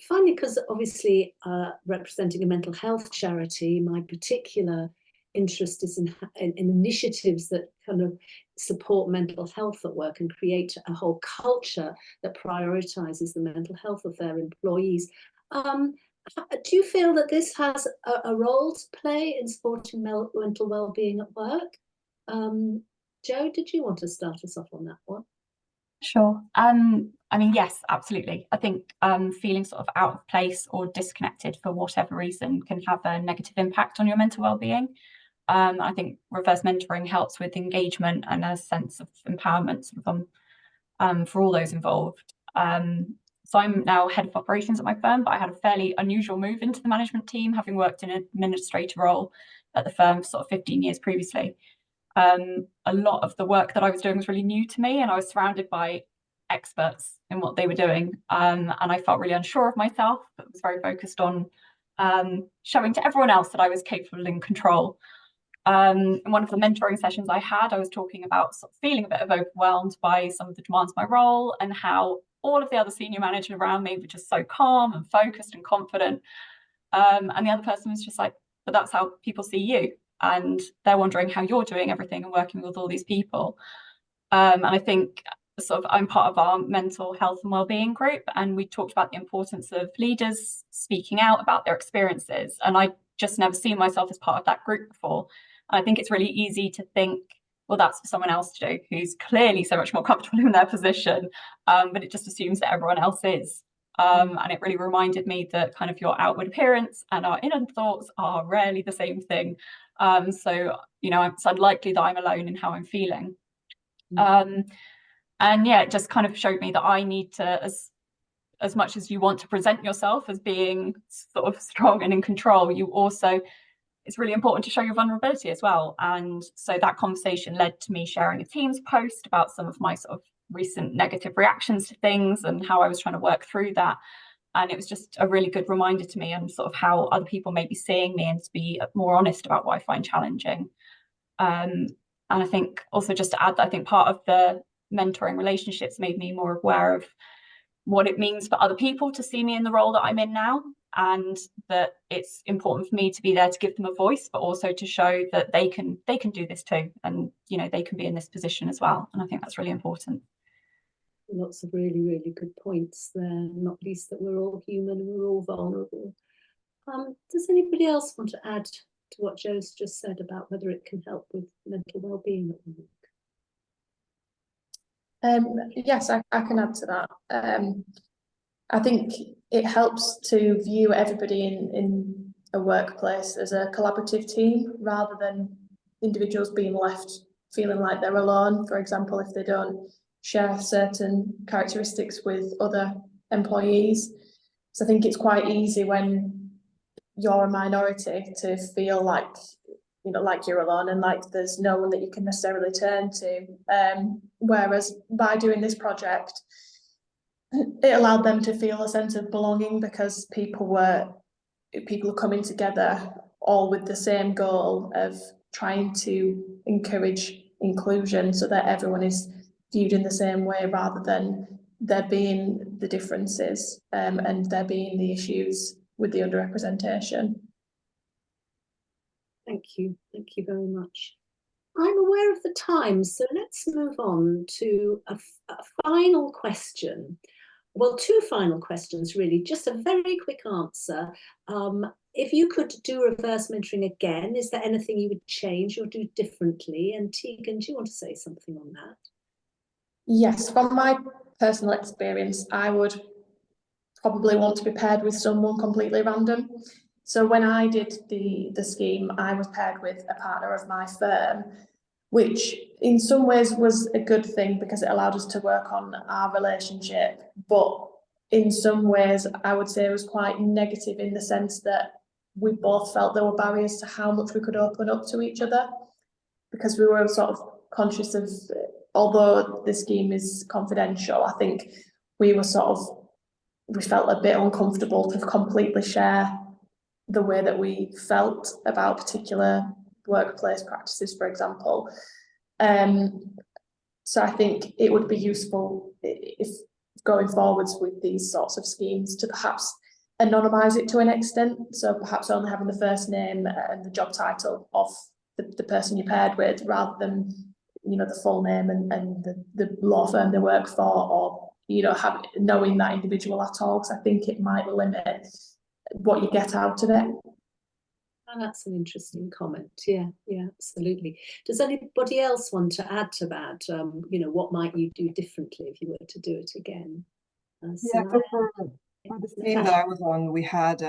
finally, because obviously representing a mental health charity, my particular interest is in initiatives that kind of support mental health at work and create a whole culture that prioritises the mental health of their employees. Do you feel that this has a role to play in supporting mental well-being at work? Jo, did you want to start us off on that one? Sure. I mean, yes, absolutely. I think feeling sort of out of place or disconnected for whatever reason can have a negative impact on your mental well-being. I think reverse mentoring helps with engagement and a sense of empowerment for all those involved. So I'm now head of operations at my firm, but I had a fairly unusual move into the management team, having worked in an administrator role at the firm for sort of 15 years previously. A lot of the work that I was doing was really new to me, and I was surrounded by experts in what they were doing, and I felt really unsure of myself, but was very focused on showing to everyone else that I was capable and in control. In one of the mentoring sessions I had, I was talking about sort of feeling a bit of overwhelmed by some of the demands of my role, and how all of the other senior managers around me were just so calm and focused and confident. And the other person was just like, but that's how people see you. And they're wondering how you're doing everything and working with all these people. And I think sort of I'm part of our mental health and wellbeing group, and we talked about the importance of leaders speaking out about their experiences. And I just never seen myself as part of that group before. And I think it's really easy to think, well, that's for someone else to do, who's clearly so much more comfortable in their position, but it just assumes that everyone else is. And it really reminded me that kind of your outward appearance and our inner thoughts are rarely the same thing. So, you know, it's unlikely that I'm alone in how I'm feeling. And yeah, it just kind of showed me that I need to, as much as you want to present yourself as being sort of strong and in control, you also, it's really important to show your vulnerability as well. And so that conversation led to me sharing a Teams post about some of my sort of recent negative reactions to things and how I was trying to work through that. And it was just a really good reminder to me and sort of how other people may be seeing me, and to be more honest about what I find challenging. And I think also, just to add, that I think part of the mentoring relationships made me more aware of what it means for other people to see me in the role that I'm in now, and that it's important for me to be there to give them a voice, but also to show that they can do this too, and you know, they can be in this position as well. And I think that's really important. Lots of really, really good points there, not least that we're all human and we're all vulnerable. Does anybody else want to add to what Jo's just said about whether it can help with mental well-being at work? Yes, I can add to that. I think it helps to view everybody in a workplace as a collaborative team, rather than individuals being left feeling like they're alone, for example, if they don't share certain characteristics with other employees. So I think it's quite easy when you're a minority to feel like, you know, like you're alone and like there's no one that you can necessarily turn to. Whereas by doing this project, it allowed them to feel a sense of belonging, because people are coming together all with the same goal of trying to encourage inclusion, so that everyone is viewed in the same way, rather than there being the differences and there being the issues with the underrepresentation. Thank you very much. I'm aware of the time, so let's move on to a final question. Well, two final questions really, just a very quick answer. If you could do reverse mentoring again, is there anything you would change or do differently? And Tegan, do you want to say something on that? Yes, from my personal experience, I would probably want to be paired with someone completely random. So when I did the scheme, I was paired with a partner of my firm, which in some ways was a good thing because it allowed us to work on our relationship. But in some ways, I would say it was quite negative, in the sense that we both felt there were barriers to how much we could open up to each other, because we were sort of conscious of, although the scheme is confidential, I think we felt a bit uncomfortable to completely share the way that we felt about particular workplace practices, for example. So I think it would be useful, if going forwards with these sorts of schemes, to perhaps anonymise it to an extent. So perhaps only having the first name and the job title of the person you're paired with, rather than, you know, the full name and the law firm they work for, or, you know, knowing that individual at all, because I think it might limit what you get out of it. Oh, that's an interesting comment. Yeah, absolutely. Does anybody else want to add to that? You know, what might you do differently if you were to do it again? Yeah, for the scheme that I was on, we had,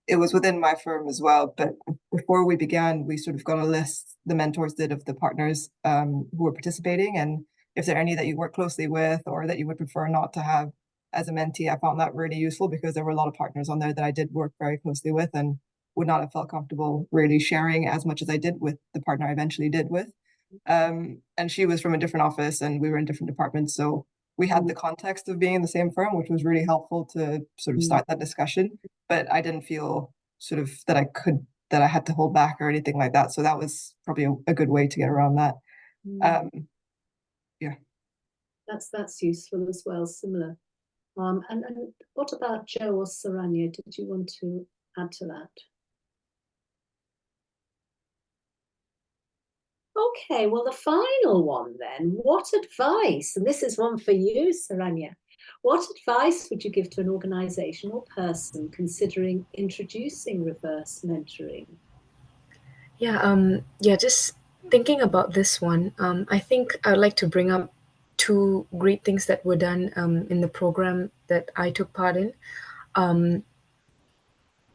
it was within my firm as well, but before we began, we sort of got a list, the mentors did, of the partners who were participating, and if there are any that you work closely with or that you would prefer not to have as a mentee. I found that really useful, because there were a lot of partners on there that I did work very closely with and would not have felt comfortable really sharing as much as I did with the partner I eventually did with. And she was from a different office and we were in different departments. So we had the context of being in the same firm, which was really helpful to sort of start that discussion. But I didn't feel sort of that I had to hold back or anything like that. So that was probably a good way to get around that. Yeah. That's useful as well, similar. And what about Joe or Saranya? Did you want to add to that? Okay, well, the final one then. What advice, and this is one for you, Saranya, what advice would you give to an organisation or person considering introducing reverse mentoring? Yeah, just thinking about this one, I think I'd like to bring up two great things that were done in the program that I took part in.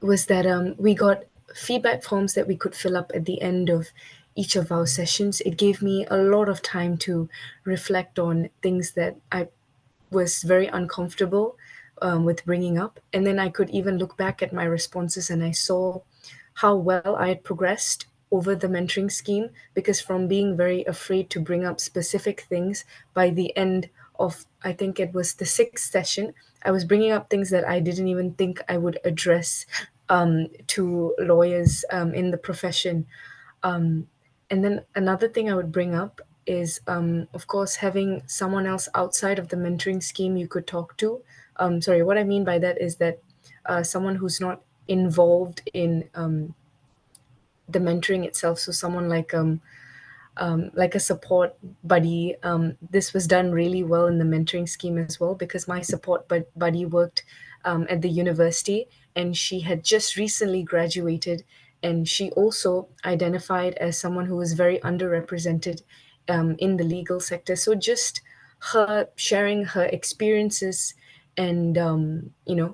Was that we got feedback forms that we could fill up at the end of each of our sessions. It gave me a lot of time to reflect on things that I was very uncomfortable with bringing up. And then I could even look back at my responses and I saw how well I had progressed over the mentoring scheme, because from being very afraid to bring up specific things, by the end of, I think it was the 6th session, I was bringing up things that I didn't even think I would address to lawyers in the profession. And then another thing I would bring up is, of course, having someone else outside of the mentoring scheme you could talk to. Sorry, what I mean by that is that someone who's not involved in the mentoring itself. So someone like a support buddy. This was done really well in the mentoring scheme as well, because my support buddy worked at the university and she had just recently graduated, and she also identified as someone who was very underrepresented in the legal sector. So just her sharing her experiences and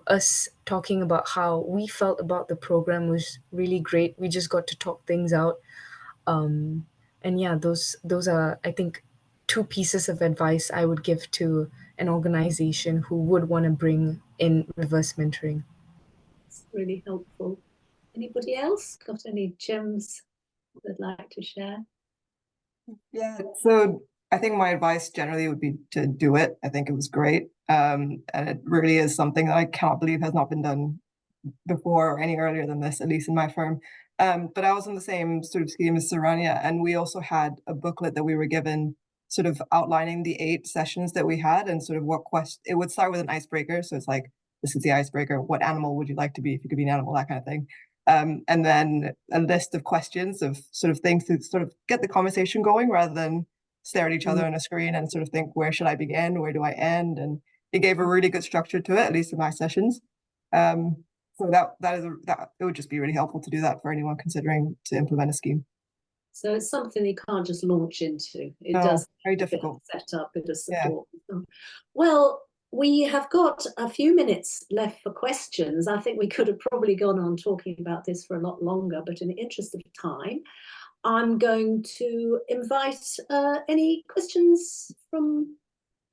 us talking about how we felt about the program was really great. We just got to talk things out. And yeah, those are, I think, two pieces of advice I would give to an organization who would want to bring in reverse mentoring. It's really helpful. Anybody else got any gems they'd like to share? Yeah, so I think my advice generally would be to do it. I think it was great. And it really is something that I cannot believe has not been done before or any earlier than this, at least in my firm. But I was in the same sort of scheme as Saranya, and we also had a booklet that we were given sort of outlining the 8 sessions that we had and sort of what question. It would start with an icebreaker. So it's like, this is the icebreaker. What animal would you like to be if you could be an animal? That kind of thing. And then a list of questions of sort of things to sort of get the conversation going rather than stare at each other on a screen and sort of think, where should I begin? Where do I end? And it gave a really good structure to it, at least in my sessions. So that it would just be really helpful to do that for anyone considering to implement a scheme. So it's something you can't just launch into. It No, does very difficult. Set up, bit of support. Yeah. Well, we have got a few minutes left for questions. I think we could have probably gone on talking about this for a lot longer, but in the interest of time, I'm going to invite any questions from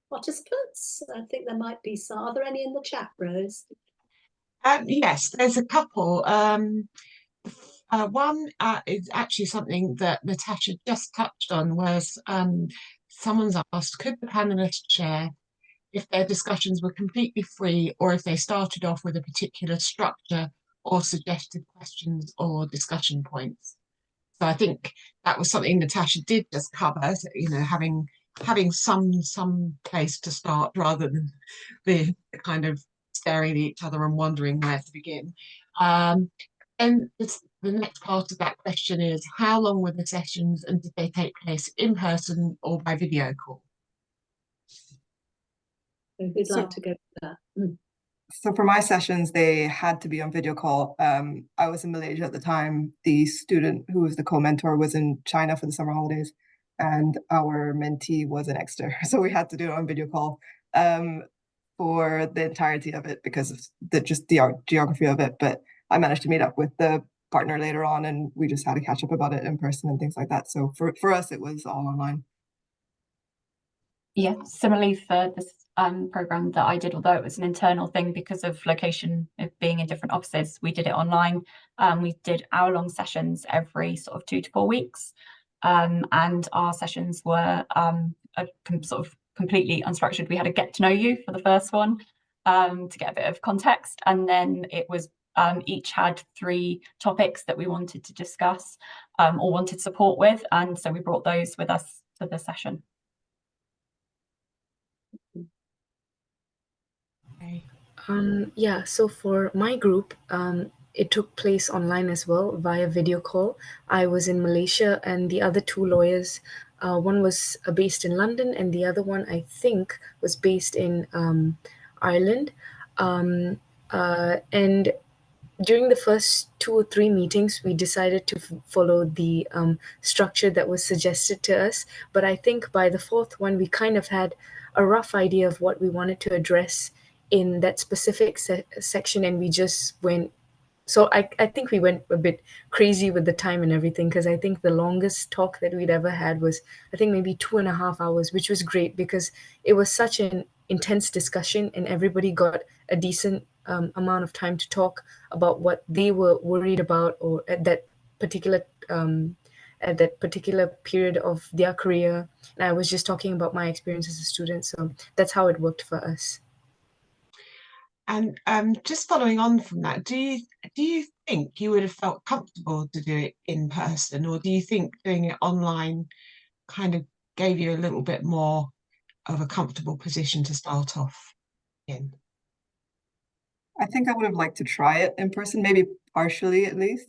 participants. I think there might be some. Are there any in the chat, Rose? Yes, there's a couple. One is actually something that Natasha just touched on, was someone's asked, could the panelists share if their discussions were completely free or if they started off with a particular structure or suggested questions or discussion points? So I think that was something Natasha did just cover, you know, having some place to start rather than the kind of staring at each other and wondering where to begin. And the next part of that question is, how long were the sessions and did they take place in person or by video call? Who'd like to go to that? So for my sessions, they had to be on video call. I was in Malaysia at the time. The student who was the co-mentor was in China for the summer holidays, and our mentee was in Exeter. So we had to do it on video call for the entirety of it because of the geography of it. But I managed to meet up with the partner later on, and we just had to catch up about it in person and things like that. So for us, it was all online. Yeah, similarly for this program that I did, although it was an internal thing because of location of being in different offices, we did it online. We did hour-long sessions every sort of 2 to 4 weeks. and our sessions were sort of completely unstructured. We had a get to know you for the first one to get a bit of context, and then it was each had 3 topics that we wanted to discuss or wanted support with, and so we brought those with us to the session. Okay. Yeah, so for my group, it took place online as well via video call. I was in Malaysia, and the other 2 lawyers, one was based in London, and the other one, I think, was based in Ireland. And during the first 2 or 3 meetings, we decided to follow the structure that was suggested to us. But I think by the 4th one, we kind of had a rough idea of what we wanted to address in that specific section, and we just went. So I think we went a bit crazy with the time and everything, because I think the longest talk that we'd ever had was, I think, maybe 2.5 hours, which was great because it was such an intense discussion and everybody got a decent amount of time to talk about what they were worried about, or at that particular period of their career. And I was just talking about my experience as a student. So that's how it worked for us. And just following on from that, do you think you would have felt comfortable to do it in person, or do you think doing it online kind of gave you a little bit more of a comfortable position to start off in? I think I would have liked to try it in person, maybe partially at least.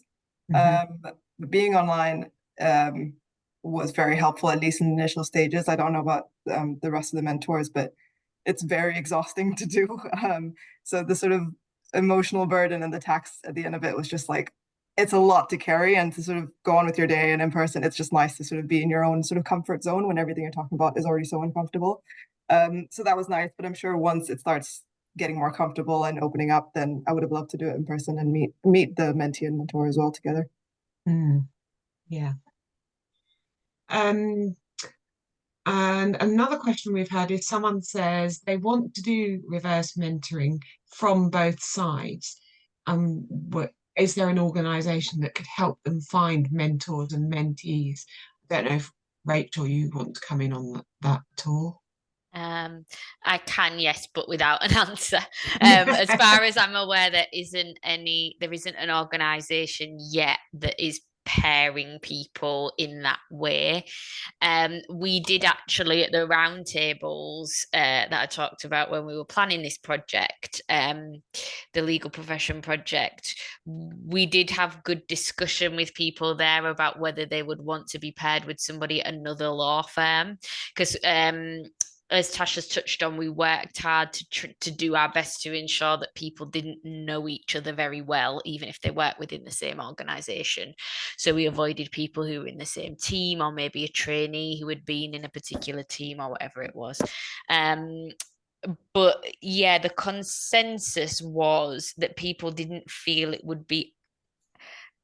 But being online was very helpful, at least in the initial stages. I don't know about the rest of the mentors, but it's very exhausting to do. So the sort of emotional burden and the tax at the end of it was just like, it's a lot to carry, and to sort of go on with your day, and in person, it's just nice to sort of be in your own sort of comfort zone when everything you're talking about is already so uncomfortable. So that was nice, but I'm sure once it starts getting more comfortable and opening up, then I would have loved to do it in person and meet the mentee and mentor as well together. Yeah. And another question we've had is, someone says they want to do reverse mentoring from both sides. Is there an organisation that could help them find mentors and mentees? I don't know if Rachel, you want to come in on that at all? I can, yes, but without an answer. As far as I'm aware, there isn't an organisation yet that is pairing people in that way. We did actually, at the roundtables that I talked about when we were planning this project, the legal profession project, we did have good discussion with people there about whether they would want to be paired with somebody at another law firm, because as Tasha's touched on, we worked hard to do our best to ensure that people didn't know each other very well, even if they work within the same organisation. So we avoided people who were in the same team, or maybe a trainee who had been in a particular team, or whatever it was. But yeah, the consensus was that people didn't feel it would be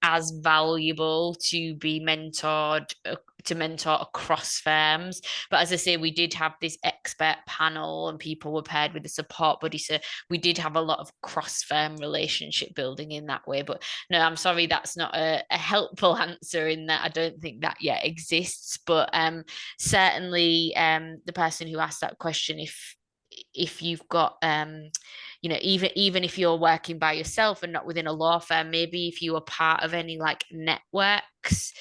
as valuable to be mentored, to mentor across firms. But as I say, we did have this expert panel and people were paired with a support buddy, so we did have a lot of cross-firm relationship building in that way. But no, I'm sorry, that's not a helpful answer, in that I don't think that yet exists. But certainly the person who asked that question, if you've got even if you're working by yourself and not within a law firm, maybe if you are part of any like networks,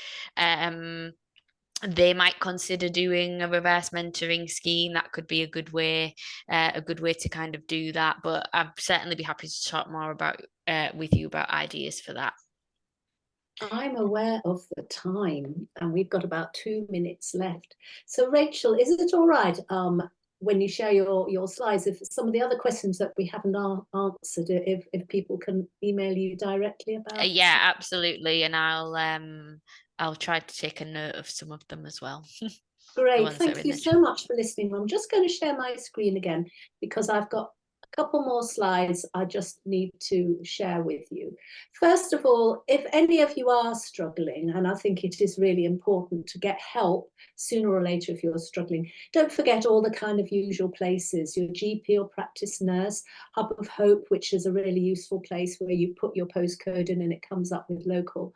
they might consider doing a reverse mentoring scheme. That could be a good way to kind of do that. But I'd certainly be happy to talk more about with you about ideas for that. I'm aware of the time, and we've got about 2 minutes left. So Rachel, is it all right when you share your slides, if some of the other questions that we haven't answered, if people can email you directly about? Yeah, absolutely, and I'll try to take a note of some of them as well. Great, thank you so much for listening. I'm just going to share my screen again because I've got a couple more slides I just need to share with you. First of all, if any of you are struggling, and I think it is really important to get help sooner or later if you're struggling, don't forget all the kind of usual places, your GP or practice nurse, Hub of Hope, which is a really useful place where you put your postcode in and it comes up with local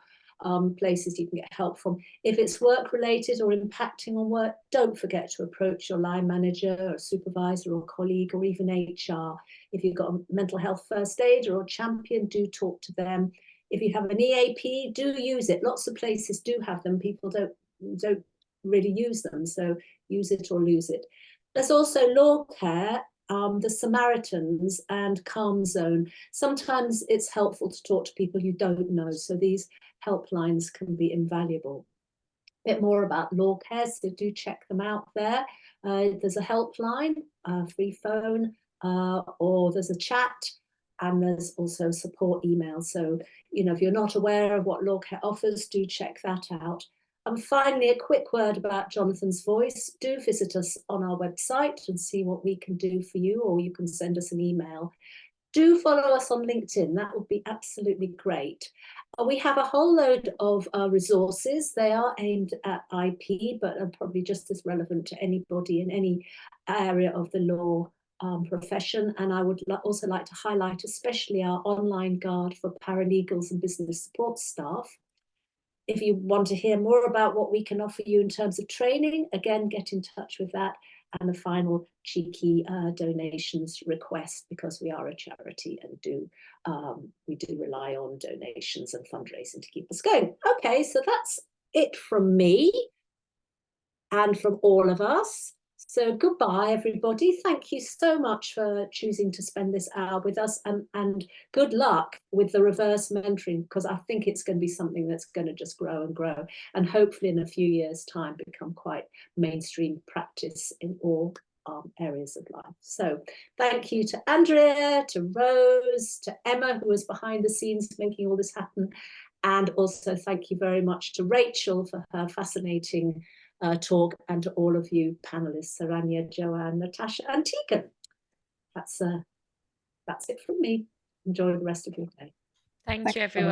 places you can get help from. If it's work related or impacting on work, don't forget to approach your line manager or supervisor or colleague or even HR. If you've got a mental health first aider or champion, do talk to them. If you have an EAP, do use it. Lots of places do have them. People don't really use them, so use it or lose it. There's also LawCare, the Samaritans and Calm Zone. Sometimes it's helpful to talk to people you don't know, so these helplines can be invaluable. A bit more about LawCare, so do check them out there. There's a helpline, free phone, or there's a chat, and there's also support email. So, you know, if you're not aware of what LawCare offers, do check that out. And finally, a quick word about Jonathan's Voice. Do visit us on our website and see what we can do for you, or you can send us an email. Do follow us on LinkedIn. That would be absolutely great. We have a whole load of resources. They are aimed at IP, but are probably just as relevant to anybody in any area of the law profession. And I would also like to highlight especially our online guide for paralegals and business support staff. If you want to hear more about what we can offer you in terms of training, again, get in touch with that. And the final cheeky donations request, because we are a charity and we do rely on donations and fundraising to keep us going. Okay, so that's it from me and from all of us. So goodbye, everybody. Thank you so much for choosing to spend this hour with us, and good luck with the reverse mentoring, because I think it's going to be something that's going to just grow and grow, and hopefully in a few years' time become quite mainstream practice in all areas of life. So thank you to Andrea, to Rose, to Emma, who was behind the scenes making all this happen, and also thank you very much to Rachel for her fascinating talk, and to all of you panelists, Saranya, Joanne, Natasha, and Tegan. That's it from me. Enjoy the rest of your day. Thank you, everyone.